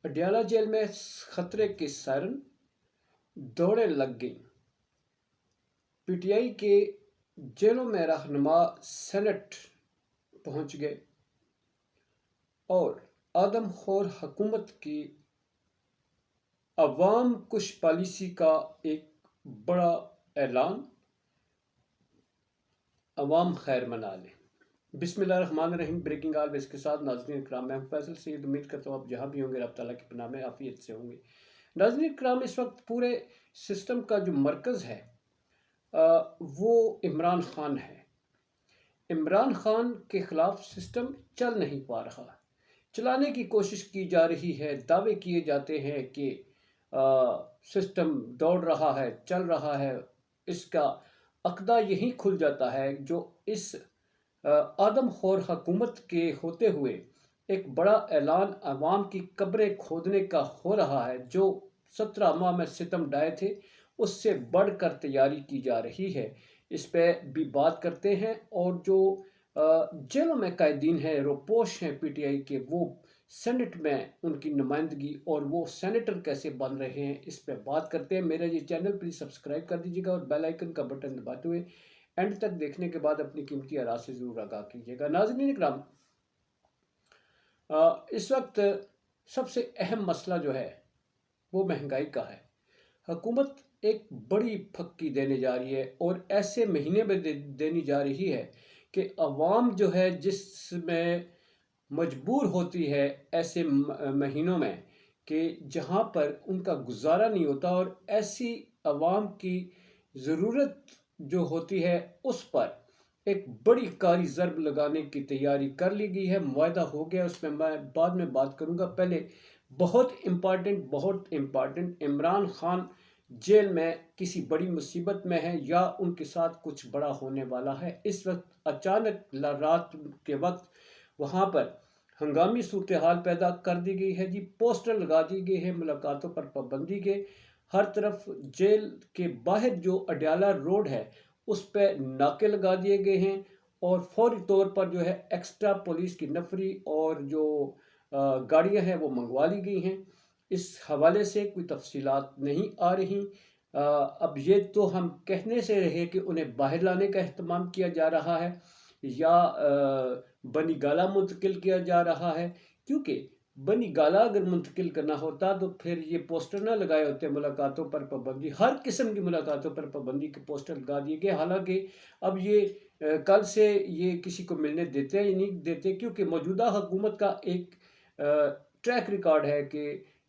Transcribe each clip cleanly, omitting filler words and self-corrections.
Adiala jail میں خطرے کی سائرن دوڑیں لگ گئیں۔ پی ٹی آئی کے جیلوں میں رہنما سینٹ پہنچ گئے اور آدم خور حکومت کی عوام کش پالیسی کا ایک بڑا اعلان، عوام خیر منا لیں۔ بسم اللہ الرحمن الرحیم۔ بریکنگ آلویز کے ساتھ ناظرین کرام، میں فیصل سید امید کرتا ہوں آپ جہاں بھی ہوں گے رب تعالیٰ کی پناہ میں عافیت سے ہوں گے۔ ناظرین کرام، اس وقت پورے سسٹم کا جو مرکز ہے وہ عمران خان ہے۔ عمران خان کے خلاف سسٹم چل نہیں پا رہا، چلانے کی کوشش کی جا رہی ہے، دعوے کیے جاتے ہیں کہ سسٹم دوڑ رہا ہے، چل رہا ہے۔ اس کا عقدہ یہی کھل جاتا ہے جو اس آدم خور حکومت کے ہوتے ہوئے ایک بڑا اعلان عوام کی قبریں کھودنے کا ہو رہا ہے، جو 17 ماہ میں ستم ڈھائے تھے اس سے بڑھ کر تیاری کی جا رہی ہے۔ اس پہ بھی بات کرتے ہیں، اور جو جیلوں میں قائدین ہیں، روپوش ہیں پی ٹی آئی کے، وہ سینٹ میں ان کی نمائندگی اور وہ سینیٹر کیسے بن رہے ہیں، اس پہ بات کرتے ہیں۔ میرا یہ چینل پلیز سبسکرائب کر دیجیے گا اور بیل آئیکن کا بٹن دباتے ہوئے اینڈ تک دیکھنے کے بعد اپنی قیمتی آراء سے ضرور آگاہ کیجیے گا۔ ناظرین اکرام، اس وقت سب سے اہم مسئلہ جو ہے وہ مہنگائی کا ہے۔ حکومت ایک بڑی پھکی دینے جا رہی ہے اور ایسے مہینے میں دینی جا رہی ہے کہ عوام جو ہے جس میں مجبور ہوتی ہے ایسے مہینوں میں کہ جہاں پر ان کا گزارا نہیں ہوتا، اور ایسی عوام کی ضرورت جو ہوتی ہے اس پر ایک بڑی کاری ضرب لگانے کی تیاری کر لی گئی ہے۔ معاہدہ ہو گیا، اس میں میں بعد میں بات کروں گا۔ پہلے بہت امپارٹنٹ، عمران خان جیل میں کسی بڑی مصیبت میں ہے یا ان کے ساتھ کچھ بڑا ہونے والا ہے۔ اس وقت اچانک رات کے وقت وہاں پر ہنگامی صورتحال پیدا کر دی گئی ہے جی۔ پوسٹر لگا دی گئے ہیں، ملاقاتوں پر پابندی کے، ہر طرف جیل کے باہر جو اڈیالہ روڈ ہے اس پہ ناکے لگا دیے گئے ہیں، اور فوری طور پر جو ہے ایکسٹرا پولیس کی نفری اور جو گاڑیاں ہیں وہ منگوا لی گئی ہیں۔ اس حوالے سے کوئی تفصیلات نہیں آ رہی۔ اب یہ تو ہم کہنے سے رہے کہ انہیں باہر لانے کا اہتمام کیا جا رہا ہے یا بنی گالہ منتقل کیا جا رہا ہے، کیونکہ بنی گالہ اگر منتقل کرنا ہوتا تو پھر یہ پوسٹر نہ لگائے ہوتے۔ ملاقاتوں پر پابندی، ہر قسم کی ملاقاتوں پر پابندی کے پوسٹر لگا دیے گئے۔ حالانکہ اب یہ کل سے یہ کسی کو ملنے دیتے ہیں یا نہیں دیتے، کیونکہ موجودہ حکومت کا ایک ٹریک ریکارڈ ہے کہ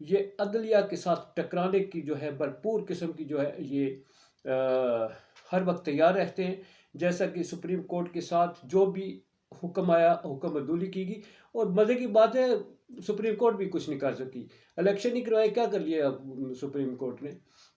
یہ عدلیہ کے ساتھ ٹکرانے کی جو ہے بھرپور قسم کی جو ہے یہ ہر وقت تیار رہتے ہیں۔ جیسا کہ سپریم کورٹ کے ساتھ جو بھی حکم آیا حکم عدولی کی گئی، اور مزے کی بات ہے سپریم کورٹ بھی کچھ نہیں کر سکی۔ الیکشن نہیں کروائے، کیا کر لیا سپریم کورٹ نے؟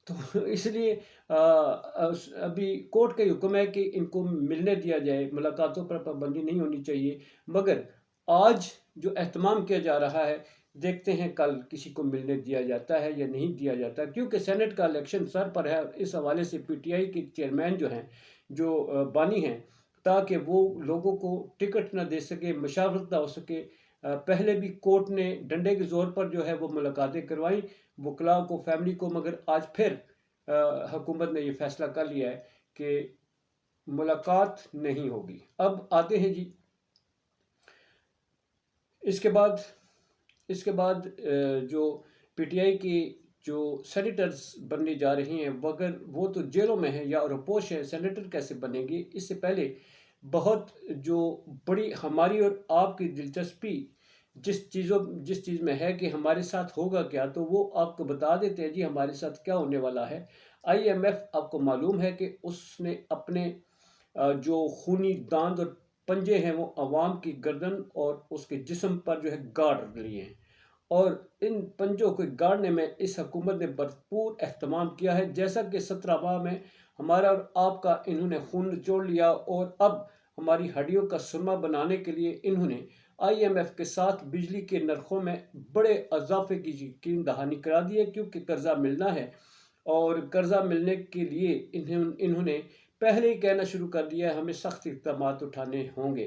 تو اس لیے ابھی کورٹ کا حکم ہے کہ ان کو ملنے دیا جائے، ملاقاتوں پر پابندی نہیں ہونی چاہیے۔ مگر آج جو اہتمام کیا جا رہا ہے، دیکھتے ہیں کل کسی کو ملنے دیا جاتا ہے یا نہیں دیا جاتا، کیونکہ سینٹ کا الیکشن سر پر ہے۔ اس حوالے سے پی ٹی آئی کے چیئرمین جو ہیں، جو بانی ہیں، تاکہ وہ لوگوں کو ٹکٹ نہ دے سکے، مشاورت نہ ہو سکے، پہلے بھی کورٹ نے ڈنڈے کے زور پر جو ہے وہ ملاقاتیں کروائیں وکلاء کو، فیملی کو، مگر آج پھر حکومت نے یہ فیصلہ کر لیا ہے کہ ملاقات نہیں ہوگی۔ اب آتے ہیں جی اس کے بعد جو پی ٹی آئی کی جو سینیٹرز بننے جا رہی ہیں، مگر وہ تو جیلوں میں ہیں یا روپوش ہیں، سینیٹر کیسے بنیں گے؟ اس سے پہلے بہت جو بڑی ہماری اور آپ کی دلچسپی جس چیز میں ہے کہ ہمارے ساتھ ہوگا کیا، تو وہ آپ کو بتا دیتے ہیں جی ہمارے ساتھ کیا ہونے والا ہے۔ آئی ایم ایف آپ کو معلوم ہے کہ اس نے اپنے جو خونی داند اور پنجے ہیں وہ عوام کی گردن اور اس کے جسم پر جو ہے گاڑ لیے ہیں، اور ان پنجوں کو گاڑنے میں اس حکومت نے بھرپور اہتمام کیا ہے۔ جیسا کہ 17 ماہ میں ہمارا اور آپ کا انہوں نے خون نچوڑ لیا، اور اب ہماری ہڈیوں کا سرما بنانے کے لیے انہوں نے آئی ایم ایف کے ساتھ بجلی کے نرخوں میں بڑے اضافے کی یقین دہانی کرا دی ہے، کیونکہ قرضہ ملنا ہے، اور قرضہ ملنے کے لیے انہوں نے پہلے ہی کہنا شروع کر دیا ہے ہمیں سخت اقدامات اٹھانے ہوں گے۔